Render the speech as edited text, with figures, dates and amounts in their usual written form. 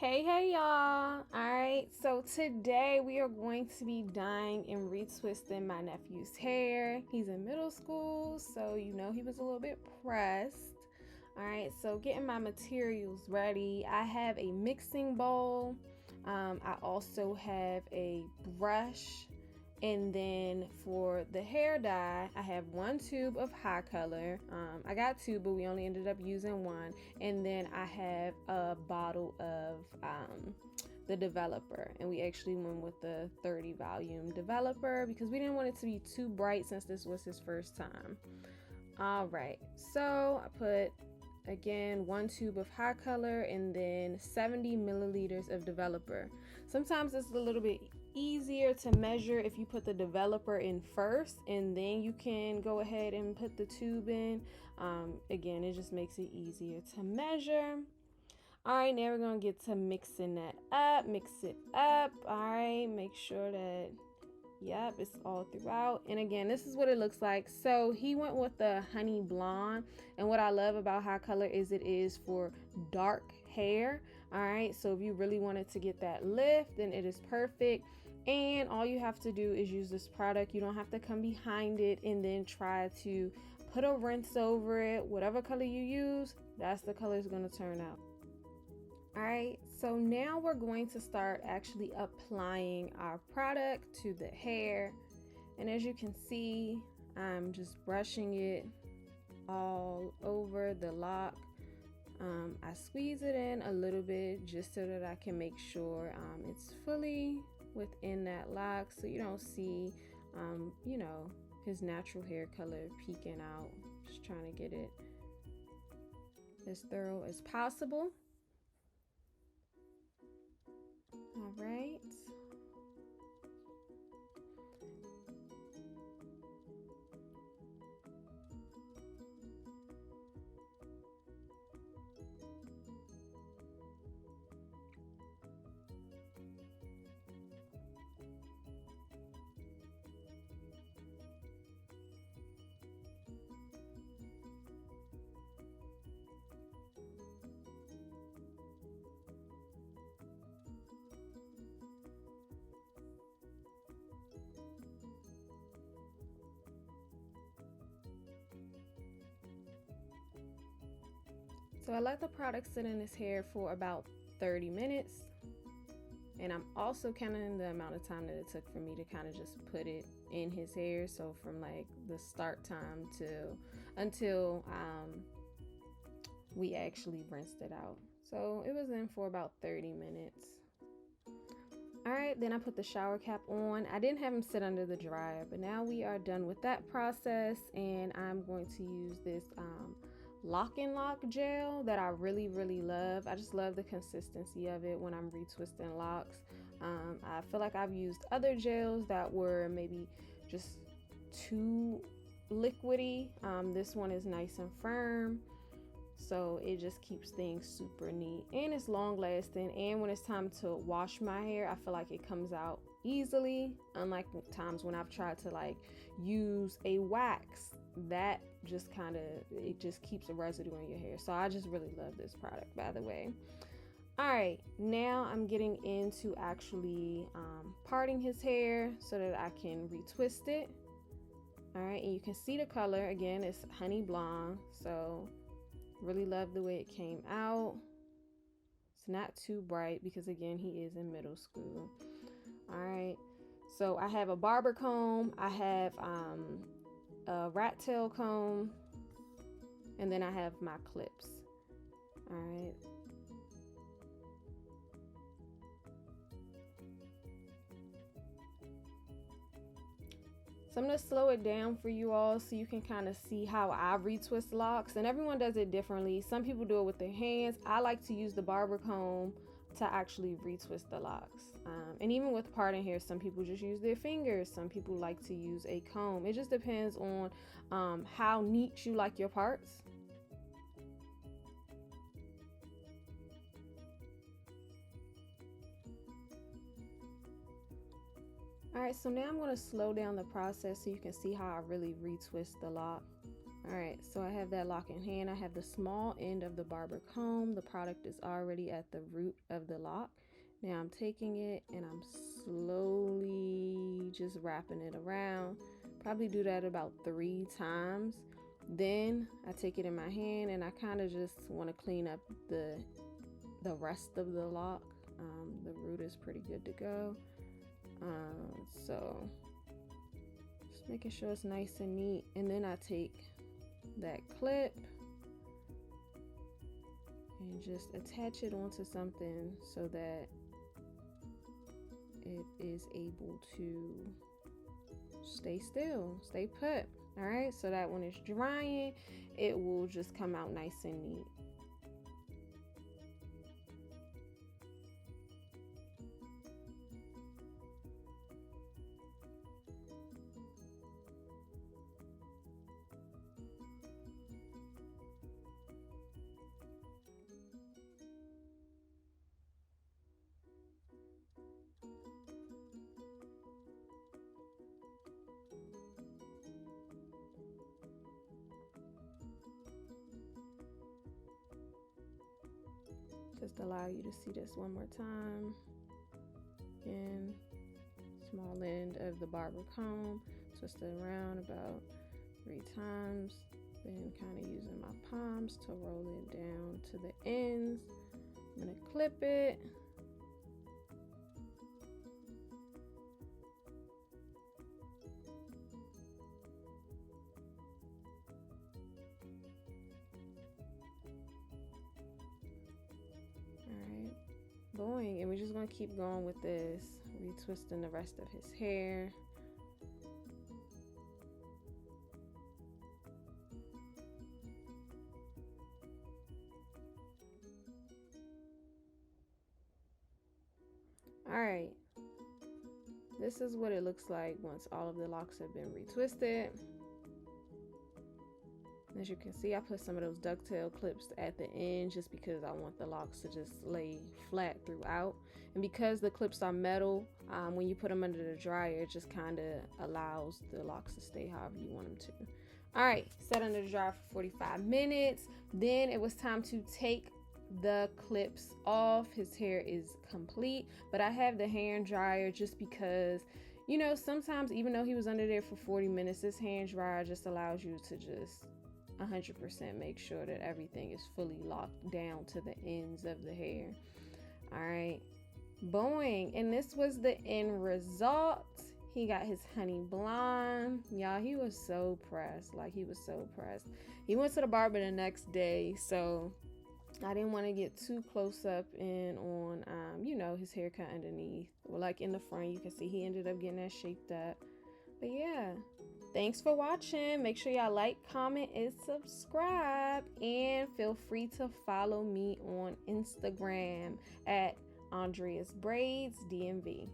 Hey y'all. Alright, so today we are going to be dyeing and retwisting my nephew's hair. He's in middle school, so you know he was a little bit pressed. Alright, so getting my materials ready. I have a mixing bowl. I also have a brush. And then for the hair dye, I have one tube of HiColor. I got two, but we only ended up using one. And then I have a bottle of the developer. And we actually went with the 30 volume developer because we didn't want it to be too bright since this was his first time. All right, so I put, again, one tube of HiColor and then 70 milliliters of developer. Sometimes it's a little bit easier to measure if you put the developer in first and then you can go ahead and put the tube in. Again, it just makes it easier to measure. All right, now we're gonna get to mixing that up. Mix it up. All right, make sure that yep, it's all throughout. And again, this is what it looks like. So he went with the honey blonde, and what I love about HiColor is it is for dark hair. All right, so if you really wanted to get that lift, then it is perfect. And all you have to do is use this product. You don't have to come behind it and then try to put a rinse over it. Whatever color you use, that's the color it's going to turn out. All right, so now we're going to start actually applying our product to the hair. And as you can see, I'm just brushing it all over the lock. I squeeze it in a little bit just so that I can make sure it's fully within that lock so you don't see, you know, his natural hair color peeking out. Just trying to get it as thorough as possible. All right. So I let the product sit in his hair for about 30 minutes. And I'm also counting the amount of time that it took for me to kind of just put it in his hair. So from like the start time until we actually rinsed it out. So it was in for about 30 minutes. All right, then I put the shower cap on. I didn't have him sit under the dryer, but now we are done with that process, and I'm going to use this Lock and Lock gel that I really love. I just love the consistency of it when I'm retwisting locks. I feel like I've used other gels that were maybe just too liquidy. This one is nice and firm, so it just keeps things super neat, and it's long lasting. And when it's time to wash my hair, I feel like it comes out easily, unlike times when I've tried to like use a wax that just it just keeps a residue in your hair. So I just really love this product, by the way. All right, now I'm getting into actually parting his hair so that I can retwist it. All right, and you can see the color again, it's honey blonde, so really love the way it came out. It's not too bright because again, he is in middle school. All right, so I have a barber comb, I have a rat tail comb, and then I have my clips. All right. So I'm going to slow it down for you all so you can kind of see how I retwist locks, and everyone does it differently. Some people do it with their hands. I like to use the barber comb to actually retwist the locks. And even with parting hair, some people just use their fingers. Some people like to use a comb. It just depends on how neat you like your parts. All right, so now I'm going to slow down the process so you can see how I really retwist the lock. All right, so I have that lock in hand. I have the small end of the Barber comb. The product is already at the root of the lock. Now I'm taking it and I'm slowly just wrapping it around. Probably do that about 3 times. Then I take it in my hand and I kind of just want to clean up the rest of the lock. The root is pretty good to go. So just making sure it's nice and neat. And then I take that clip and just attach it onto something so that it is able to stay still, stay put. All right, so that when it's drying, it will just come out nice and neat. Just allow you to see this one more time. Again, small end of the Barber comb, twist it around about 3 times. Then kind of using my palms to roll it down to the ends. I'm gonna clip it. Going, and we're just gonna keep going with this, retwisting the rest of his hair. All right, this is what it looks like once all of the locks have been retwisted. As you can see, I put some of those ducktail clips at the end just because I want the locks to just lay flat throughout. And because the clips are metal, when you put them under the dryer, it just kind of allows the locks to stay however you want them to. All right, set under the dryer for 45 minutes. Then it was time to take the clips off. His hair is complete, but I have the hand dryer just because, you know, sometimes even though he was under there for 40 minutes, this hand dryer just allows you to just 100% make sure that everything is fully locked down to the ends of the hair. All right, boing. And this was the end result. He got his honey blonde. Y'all, he was so pressed. Like, he was so pressed. He went to the barber the next day, so I didn't want to get too close up in on you know, his haircut underneath. Well, like in the front, you can see he ended up getting that shaped up. But yeah, thanks for watching. Make sure y'all like, comment, and subscribe. And feel free to follow me on Instagram at Aundrea's Braids DMV.